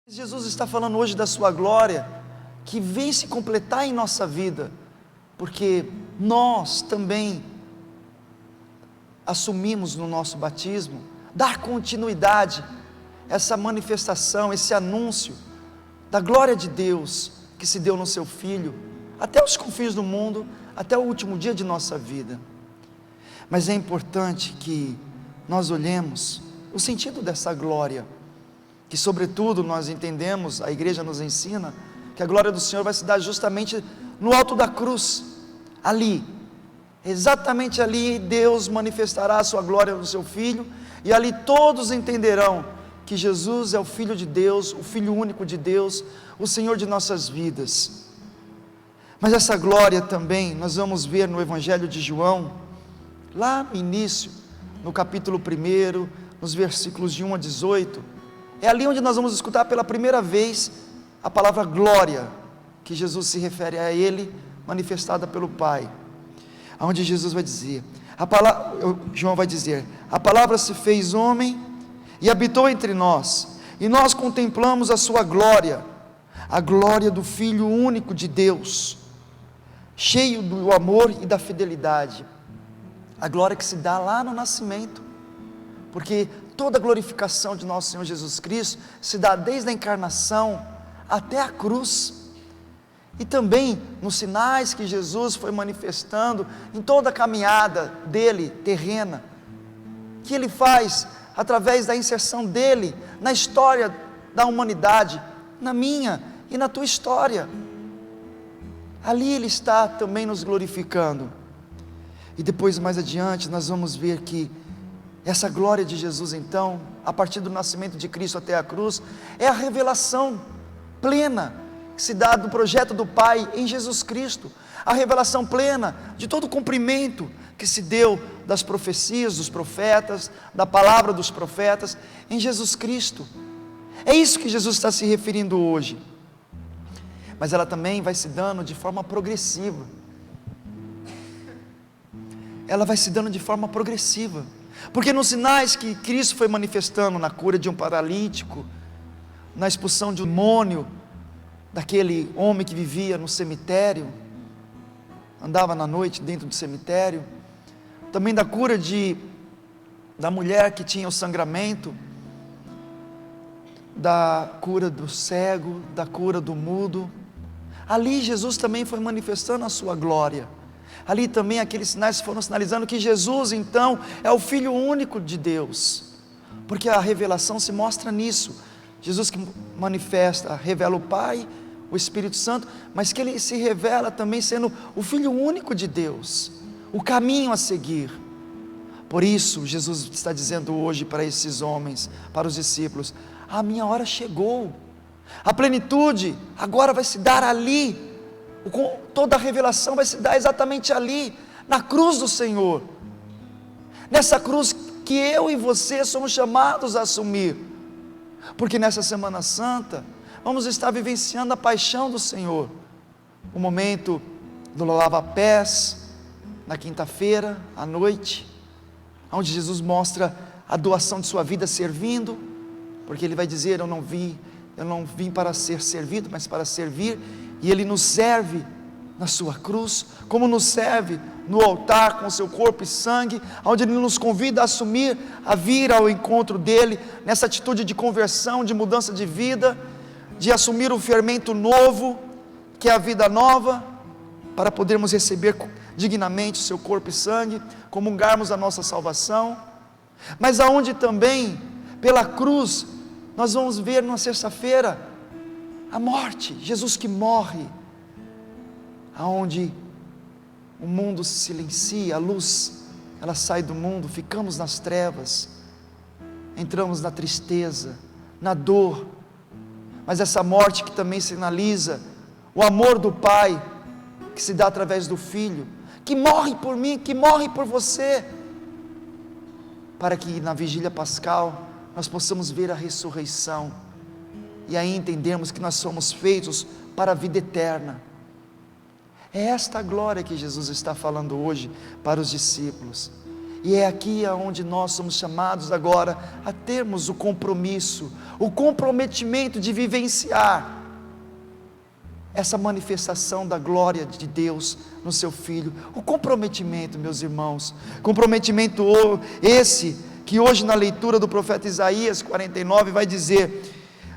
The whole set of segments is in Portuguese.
Jesus está falando hoje da sua glória, que vem se completar em nossa vida, porque nós também assumimos no nosso batismo, dar continuidade a essa manifestação, esse anúncio da glória de Deus, que se deu no seu Filho, até os confins do mundo, até o último dia de nossa vida. Mas é importante que nós olhemos o sentido dessa glória, que sobretudo nós entendemos, a igreja nos ensina, que a glória do Senhor vai se dar justamente no alto da cruz, ali, exatamente ali Deus manifestará a sua glória no seu Filho, e ali todos entenderão que Jesus é o Filho de Deus, o Filho único de Deus, o Senhor de nossas vidas. Mas essa glória também, nós vamos ver no Evangelho de João, lá no início, no capítulo 1, nos versículos de 1 a 18, é ali onde nós vamos escutar pela primeira vez a palavra glória, que Jesus se refere a Ele, manifestada pelo Pai, onde Jesus vai dizer, João vai dizer, a palavra se fez homem e habitou entre nós, e nós contemplamos a sua glória, a glória do Filho único de Deus, cheio do amor e da fidelidade, a glória que se dá lá no nascimento, porque toda a glorificação de nosso Senhor Jesus Cristo se dá desde a encarnação até a cruz, e também nos sinais que Jesus foi manifestando em toda a caminhada dele, terrena, que ele faz através da inserção dele na história da humanidade, na minha e na tua história. Ali ele está também nos glorificando, e depois mais adiante nós vamos ver que essa glória de Jesus então, a partir do nascimento de Cristo até a cruz, é a revelação plena, que se dá do projeto do Pai em Jesus Cristo, a revelação plena de todo o cumprimento que se deu das profecias dos profetas, da palavra dos profetas, em Jesus Cristo. É isso que Jesus está se referindo hoje, mas ela também vai se dando de forma progressiva, ela vai se dando de forma progressiva, porque nos sinais que Cristo foi manifestando, na cura de um paralítico, na expulsão de um demônio, daquele homem que vivia no cemitério, andava na noite dentro do cemitério, também da cura da mulher que tinha o sangramento, da cura do cego, da cura do mudo, ali Jesus também foi manifestando a sua glória. Ali também aqueles sinais foram sinalizando que Jesus então é o Filho único de Deus, porque a revelação se mostra nisso, Jesus que manifesta, revela o Pai, o Espírito Santo, mas que Ele se revela também sendo o Filho único de Deus, o caminho a seguir. Por isso Jesus está dizendo hoje para esses homens, para os discípulos, a minha hora chegou, a plenitude agora vai se dar ali, toda a revelação vai se dar exatamente ali, na cruz do Senhor, nessa cruz que eu e você somos chamados a assumir, porque nessa Semana Santa, vamos estar vivenciando a paixão do Senhor, o momento do lava-pés, na quinta-feira, à noite, onde Jesus mostra a doação de sua vida servindo, porque Ele vai dizer, eu não vim para ser servido, mas para servir, e Ele nos serve na sua cruz, como nos serve no altar com o seu corpo e sangue, onde Ele nos convida a assumir, a vir ao encontro dEle, nessa atitude de conversão, de mudança de vida, de assumir o fermento novo, que é a vida nova, para podermos receber dignamente o seu corpo e sangue, comungarmos a nossa salvação, mas aonde também, pela cruz, nós vamos ver na sexta-feira, a morte, Jesus que morre, aonde o mundo se silencia, a luz, ela sai do mundo, ficamos nas trevas, entramos na tristeza, na dor, mas essa morte que também sinaliza o amor do Pai, que se dá através do Filho, que morre por mim, que morre por você, para que na vigília pascal, nós possamos ver a ressurreição, e aí entendermos que nós somos feitos para a vida eterna. É esta a glória que Jesus está falando hoje para os discípulos, E é aqui onde nós somos chamados agora a termos o compromisso, o comprometimento de vivenciar essa manifestação da glória de Deus no seu Filho. O comprometimento, meus irmãos, comprometimento esse que hoje na leitura do profeta Isaías 49 vai dizer: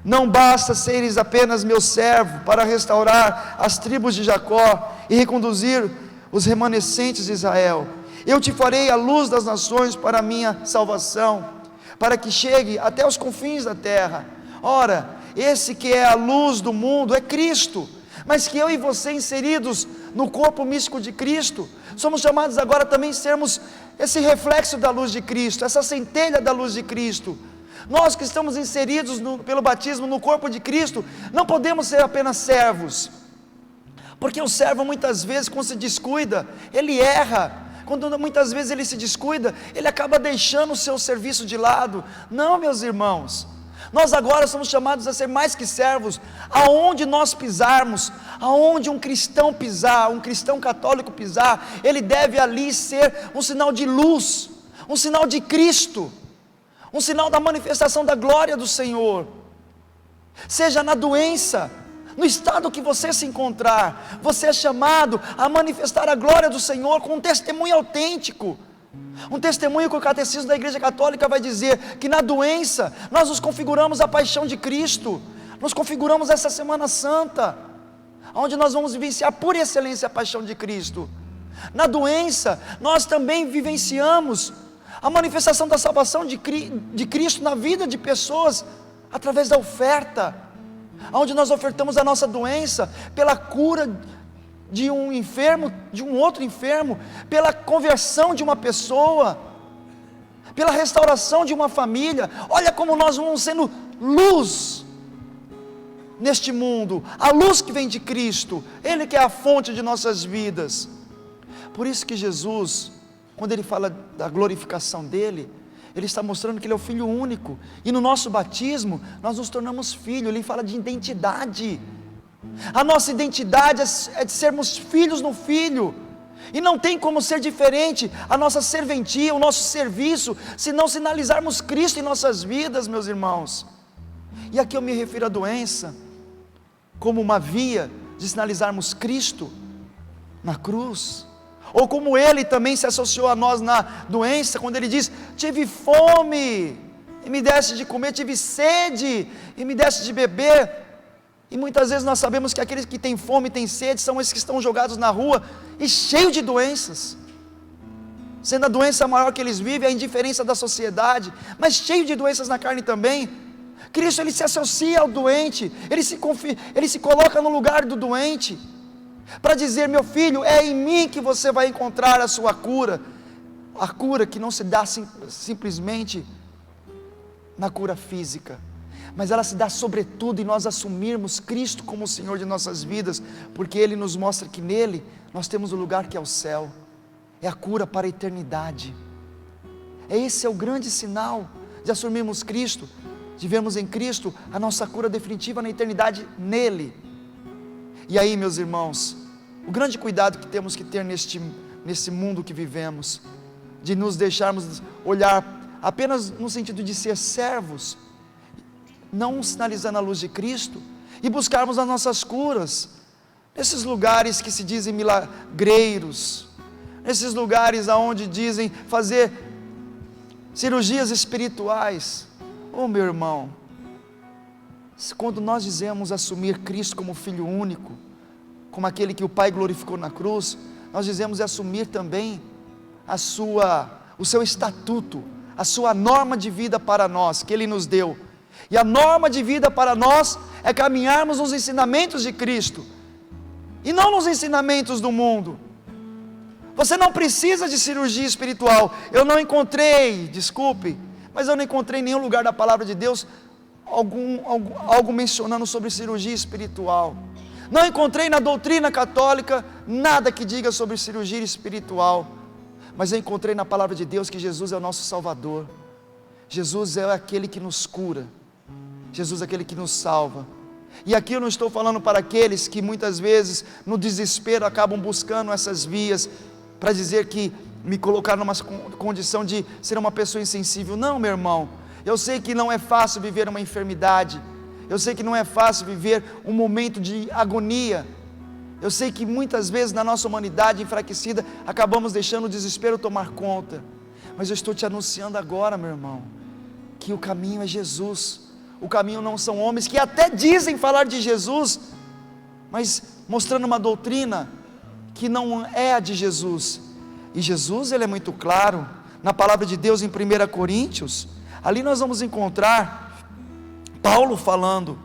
não basta seres apenas meu servo para restaurar as tribos de Jacó e reconduzir os remanescentes de Israel. Eu te farei a luz das nações para a minha salvação, para que chegue até os confins da terra. Ora, esse que é a luz do mundo é Cristo, mas que eu e você, inseridos no corpo místico de Cristo, somos chamados agora também a sermos esse reflexo da luz de Cristo, essa centelha da luz de Cristo. Nós que estamos inseridos pelo batismo no corpo de Cristo, não podemos ser apenas servos, porque o servo muitas vezes, quando se descuida, ele erra. Quando muitas vezes ele se descuida, ele acaba deixando o seu serviço de lado. Não, meus irmãos, nós agora somos chamados a ser mais que servos. Aonde nós pisarmos, aonde um cristão pisar, um cristão católico pisar, ele deve ali ser um sinal de luz, um sinal de Cristo, um sinal da manifestação da glória do Senhor. Seja na doença, no estado que você se encontrar, você é chamado a manifestar a glória do Senhor com um testemunho autêntico, um testemunho que o catecismo da Igreja Católica vai dizer, que na doença, nós nos configuramos a paixão de Cristo, nos configuramos essa Semana Santa, onde nós vamos vivenciar por excelência a paixão de Cristo. Na doença, nós também vivenciamos a manifestação da salvação de Cristo na vida de pessoas, através da oferta, onde nós ofertamos a nossa doença, pela cura de um enfermo, de um outro enfermo, pela conversão de uma pessoa, pela restauração de uma família. Olha como nós vamos sendo luz neste mundo, a luz que vem de Cristo, Ele que é a fonte de nossas vidas. Por isso que Jesus, quando Ele fala da glorificação dEle, Ele está mostrando que Ele é o Filho único, e no nosso batismo, nós nos tornamos filhos. Ele fala de identidade, a nossa identidade é de sermos filhos no Filho, e não tem como ser diferente a nossa serventia, o nosso serviço, se não sinalizarmos Cristo em nossas vidas, meus irmãos. E aqui eu me refiro à doença, como uma via de sinalizarmos Cristo na cruz, ou como Ele também se associou a nós na doença, quando Ele diz: tive fome e me deste de comer, tive sede e me deste de beber. E muitas vezes nós sabemos que aqueles que têm fome e têm sede, são esses que estão jogados na rua, e cheios de doenças, sendo a doença maior que eles vivem, a indiferença da sociedade, mas cheio de doenças na carne também. Cristo, Ele se associa ao doente, Ele se coloca no lugar do doente, para dizer: meu filho, é em mim que você vai encontrar a sua cura, a cura que não se dá simplesmente na cura física, mas ela se dá sobretudo em nós assumirmos Cristo como o Senhor de nossas vidas, porque Ele nos mostra que nele nós temos o lugar que é o céu, é a cura para a eternidade. Esse é o grande sinal de assumirmos Cristo, de vermos em Cristo a nossa cura definitiva na eternidade nele. E aí, meus irmãos, o grande cuidado que temos que ter nesse mundo que vivemos, de nos deixarmos olhar apenas no sentido de ser servos, não sinalizando a luz de Cristo, e buscarmos as nossas curas nesses lugares que se dizem milagreiros, nesses lugares aonde dizem fazer cirurgias espirituais. Oh, meu irmão, quando nós dizemos assumir Cristo como Filho único, como aquele que o Pai glorificou na cruz, nós dizemos assumir também o seu estatuto, a sua norma de vida para nós, que Ele nos deu. E a norma de vida para nós é caminharmos nos ensinamentos de Cristo, e não nos ensinamentos do mundo. Você não precisa de cirurgia espiritual. Eu não encontrei, desculpe, mas eu não encontrei em nenhum lugar da palavra de Deus algo mencionando sobre cirurgia espiritual. Não encontrei na doutrina católica nada que diga sobre cirurgia espiritual, mas eu encontrei na palavra de Deus que Jesus é o nosso Salvador, Jesus é aquele que nos cura, Jesus é aquele que nos salva. E aqui eu não estou falando para aqueles que muitas vezes no desespero acabam buscando essas vias para dizer que me colocar numa condição de ser uma pessoa insensível. Não, meu irmão, eu sei que não é fácil viver uma enfermidade, eu sei que não é fácil viver um momento de agonia, eu sei que muitas vezes na nossa humanidade enfraquecida, acabamos deixando o desespero tomar conta, mas eu estou te anunciando agora, meu irmão, que o caminho é Jesus. O caminho não são homens que até dizem falar de Jesus, mas mostrando uma doutrina que não é a de Jesus. E Jesus, ele é muito claro, na palavra de Deus em 1 Coríntios, ali nós vamos encontrar Paulo falando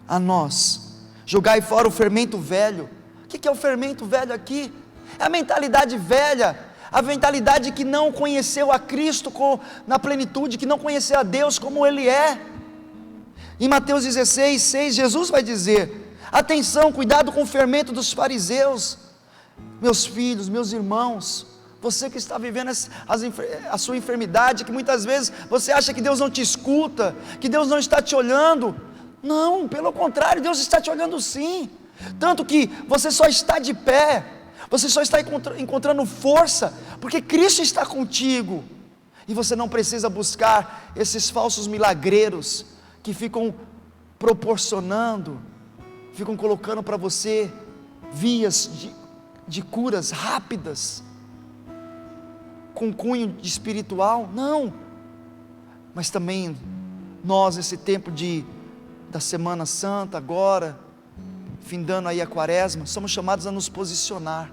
a nós: jogai fora o fermento velho. O que é o fermento velho aqui? É a mentalidade velha, a mentalidade que não conheceu a Cristo na plenitude, que não conheceu a Deus como Ele é. Em Mateus 16:6, Jesus vai dizer: atenção, cuidado com o fermento dos fariseus. Meus filhos, meus irmãos, você que está vivendo a sua enfermidade, que muitas vezes você acha que Deus não te escuta, que Deus não está te olhando. Não, pelo contrário, Deus está te olhando sim, tanto que você só está de pé, você só está encontrando força, porque Cristo está contigo, e você não precisa buscar esses falsos milagreiros, que ficam proporcionando, ficam colocando para você vias de curas rápidas, com cunho espiritual. Não, mas também nós, esse tempo da Semana Santa agora, findando aí a quaresma, somos chamados a nos posicionar,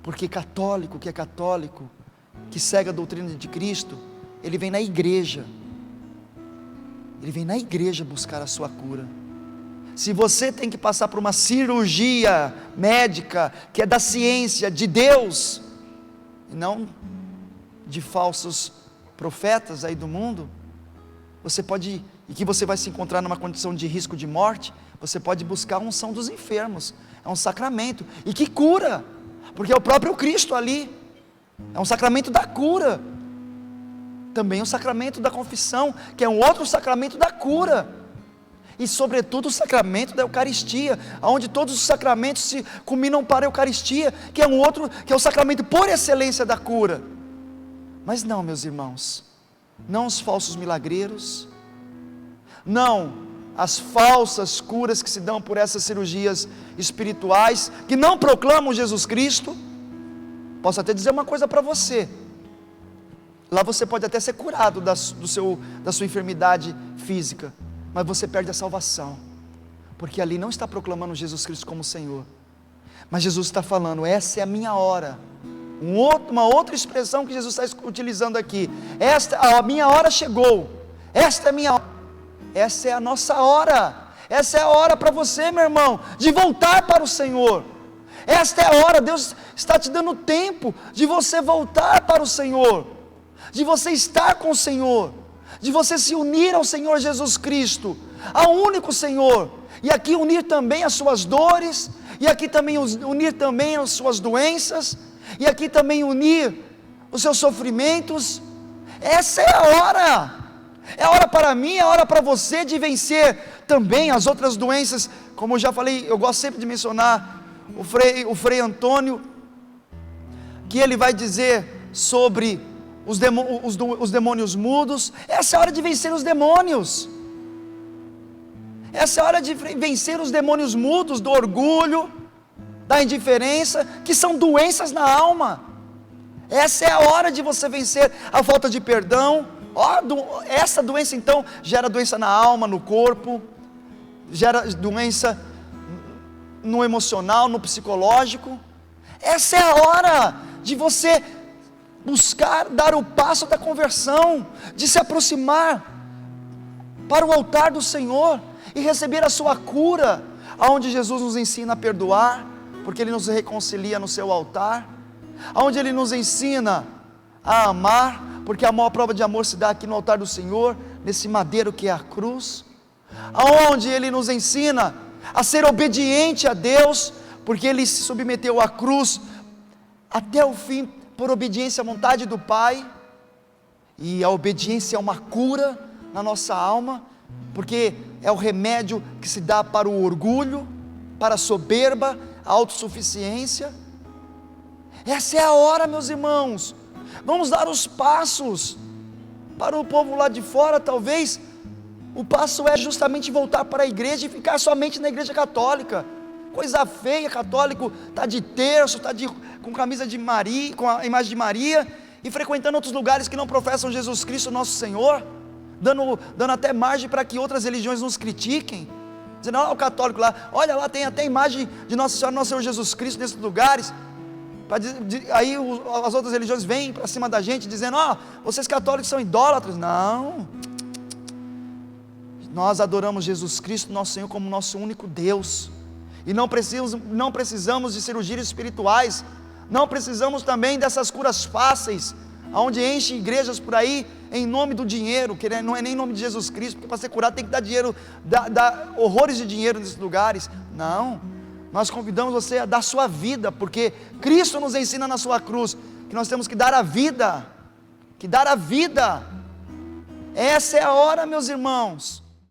porque católico que é católico, que segue a doutrina de Cristo, ele vem na igreja, buscar a sua cura. Se você tem que passar por uma cirurgia médica, que é da ciência, de Deus, e não de falsos profetas aí do mundo, você pode, e que você vai se encontrar numa condição de risco de morte, você pode buscar a unção dos enfermos. É um sacramento, e que cura, porque é o próprio Cristo ali, é um sacramento da cura. Também o sacramento da confissão, que é um outro sacramento da cura, e sobretudo o sacramento da Eucaristia, onde todos os sacramentos se culminam para a Eucaristia, que é um outro, que é o sacramento por excelência da cura. Mas não, meus irmãos, não os falsos milagreiros, não as falsas curas que se dão por essas cirurgias espirituais, que não proclamam Jesus Cristo. Posso até dizer uma coisa para você: lá você pode até ser curado da sua enfermidade física, mas você perde a salvação, porque ali não está proclamando Jesus Cristo como Senhor. Mas Jesus está falando: essa é a minha hora. Uma outra expressão que Jesus está utilizando aqui: a minha hora chegou, esta é a minha hora. Essa é a nossa hora, essa é a hora para você, meu irmão, de voltar para o Senhor. Esta é a hora, Deus está te dando tempo de você voltar para o Senhor, de você estar com o Senhor, de você se unir ao Senhor Jesus Cristo, ao único Senhor, e aqui unir também as suas dores, e aqui também unir também as suas doenças, e aqui também unir os seus sofrimentos. Essa é a hora. É hora para mim, é hora para você de vencer também as outras doenças. Como eu já falei, eu gosto sempre de mencionar o Frei Antônio, que ele vai dizer sobre os demônios mudos. Essa é a hora de vencer os demônios. Essa é a hora de vencer os demônios mudos, do orgulho, da indiferença, que são doenças na alma. Essa é a hora de você vencer a falta de perdão. Essa doença então gera doença na alma, no corpo, gera doença no emocional, no psicológico. Essa é a hora de você buscar dar o passo da conversão, de se aproximar para o altar do Senhor e receber a sua cura, aonde Jesus nos ensina a perdoar, porque Ele nos reconcilia no seu altar, aonde Ele nos ensina a amar, porque a maior prova de amor se dá aqui no altar do Senhor, nesse madeiro que é a cruz, aonde Ele nos ensina a ser obediente a Deus, porque Ele se submeteu à cruz até o fim, por obediência à vontade do Pai, e a obediência é uma cura na nossa alma, porque é o remédio que se dá para o orgulho, para a soberba, a autossuficiência. Essa é a hora, meus irmãos. Vamos dar os passos. Para o povo lá de fora, talvez, o passo é justamente voltar para a igreja e ficar somente na igreja católica. Coisa feia, católico, está de terço, está com camisa de Maria, com a imagem de Maria, e frequentando outros lugares que não professam Jesus Cristo, nosso Senhor, dando até margem para que outras religiões nos critiquem, dizendo, olha o católico lá, olha lá, tem até imagem de Nossa Senhora, nosso Senhor Jesus Cristo nesses lugares. Aí as outras religiões vêm para cima da gente, dizendo, vocês católicos são idólatras. Não, nós adoramos Jesus Cristo, nosso Senhor, como nosso único Deus, e não precisamos de cirurgias espirituais, não precisamos também dessas curas fáceis, onde enche igrejas por aí, em nome do dinheiro, que não é nem em nome de Jesus Cristo, porque para ser curado tem que dar dinheiro, dar horrores de dinheiro nesses lugares. Não, nós convidamos você a dar sua vida, porque Cristo nos ensina na sua cruz, que nós temos que dar a vida, essa é a hora, meus irmãos.